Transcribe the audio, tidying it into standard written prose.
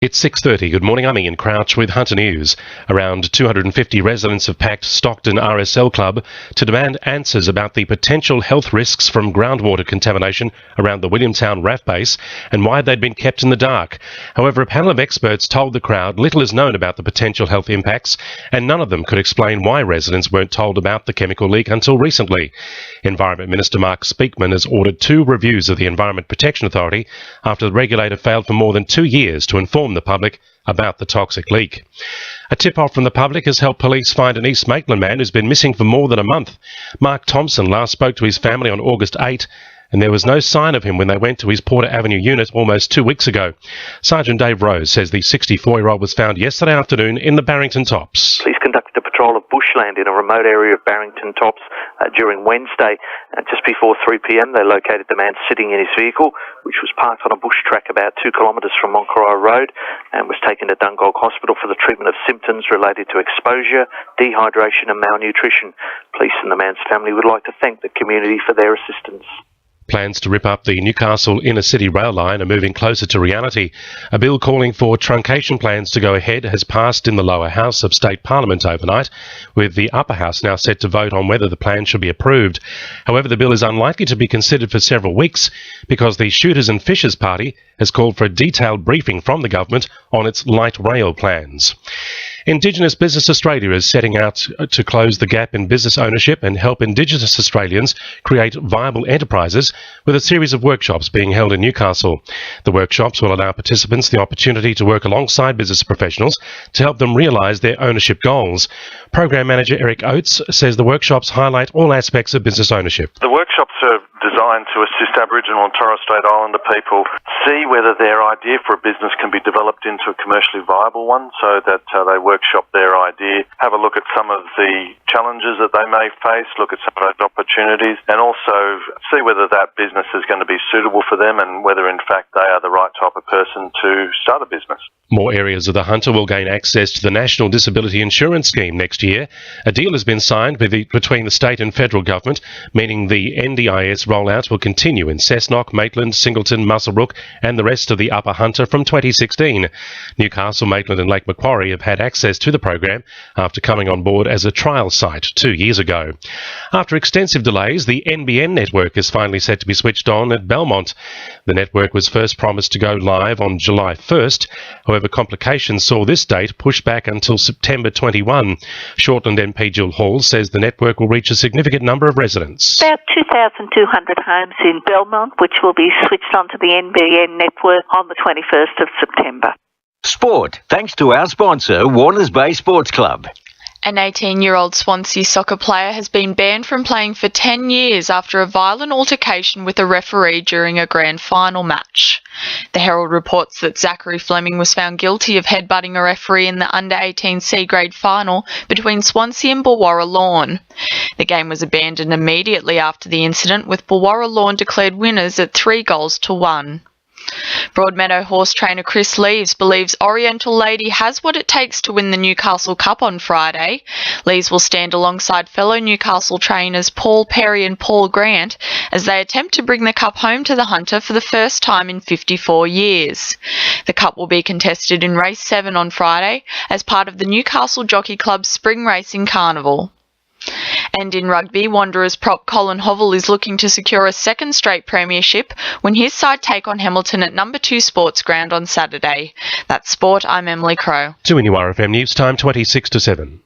It's 6:30. Good morning, I'm Ian Crouch with Hunter News. Around 250 residents have packed Stockton RSL Club to demand answers about the potential health risks from groundwater contamination around the Williamtown RAF base and why they'd been kept in the dark. However, a panel of experts told the crowd little is known about the potential health impacts, and none of them could explain why residents weren't told about the chemical leak until recently. Environment Minister Mark Speakman has ordered 2 reviews of the Environment Protection Authority after the regulator failed for more than 2 years to inform the public about the toxic leak. A tip-off from the public has helped police find an East Maitland man who's been missing for more than a month. Mark Thompson last spoke to his family on August 8, and there was no sign of him when they went to his Porter Avenue unit almost 2 weeks ago. Sergeant Dave Rose says the 64-year-old was found yesterday afternoon in the Barrington Tops. Police conducted a patrol of bushland in a remote area of Barrington Tops during Wednesday. Just before 3 p.m, they located the man sitting in his vehicle, which was parked on a bush track about 2 kilometres from Moncrowe Road, and was taken to Dungog Hospital for the treatment of symptoms related to exposure, dehydration and malnutrition. Police and the man's family would like to thank the community for their assistance. Plans to rip up the Newcastle inner-city rail line are moving closer to reality. A bill calling for truncation plans to go ahead has passed in the lower house of State Parliament overnight, with the upper house now set to vote on whether the plan should be approved. However, the bill is unlikely to be considered for several weeks because the Shooters and Fishers Party has called for a detailed briefing from the government on its light rail plans. Indigenous Business Australia is setting out to close the gap in business ownership and help Indigenous Australians create viable enterprises with a series of workshops being held in Newcastle. The workshops will allow participants the opportunity to work alongside business professionals to help them realise their ownership goals. Program Manager Eric Oates says the workshops highlight all aspects of business ownership. The workshops are designed to assist Aboriginal and Torres Strait Islander people see whether their idea for a business can be developed into a commercially viable one, so that they workshop their idea, have a look at some of the challenges that they may face, look at some of those opportunities, and also see whether that business is going to be suitable for them and whether in fact they are the right type of person to start a business. More areas of the Hunter will gain access to the National Disability Insurance Scheme next year. A deal has been signed between the state and federal government, meaning the NDIS rollout will continue in Cessnock, Maitland, Singleton, Muswellbrook and the rest of the Upper Hunter from 2016. Newcastle, Maitland and Lake Macquarie have had access to the program after coming on board as a trial site 2 years ago. After extensive delays, the NBN network is finally set to be switched on at Belmont. The network was first promised to go live on July 1st. However, complications saw this date pushed back until September 21. Shortland MP Jill Hall says the network will reach a significant number of residents. About 2,200 homes in Belmont, which will be switched onto the NBN network on the 21st of September. Sport, thanks to our sponsor, Warners Bay Sports Club. An 18-year-old Swansea soccer player has been banned from playing for 10 years after a violent altercation with a referee during a grand final match. The Herald reports that Zachary Fleming was found guilty of headbutting a referee in the under-18 C-grade final between Swansea and Bulwarra Lawn. The game was abandoned immediately after the incident, with Bulwarra Lawn declared winners at 3-1. Broadmeadow horse trainer Chris Lees believes Oriental Lady has what it takes to win the Newcastle Cup on Friday. Lees will stand alongside fellow Newcastle trainers Paul Perry and Paul Grant as they attempt to bring the Cup home to the Hunter for the first time in 54 years. The Cup will be contested in Race 7 on Friday as part of the Newcastle Jockey Club's Spring Racing Carnival. And in rugby, Wanderers prop Colin Hovell is looking to secure a second straight premiership when his side take on Hamilton at number 2 Sports Ground on Saturday. That's Sport, I'm Emily Crowe. To NURFM News Time 26 to 7.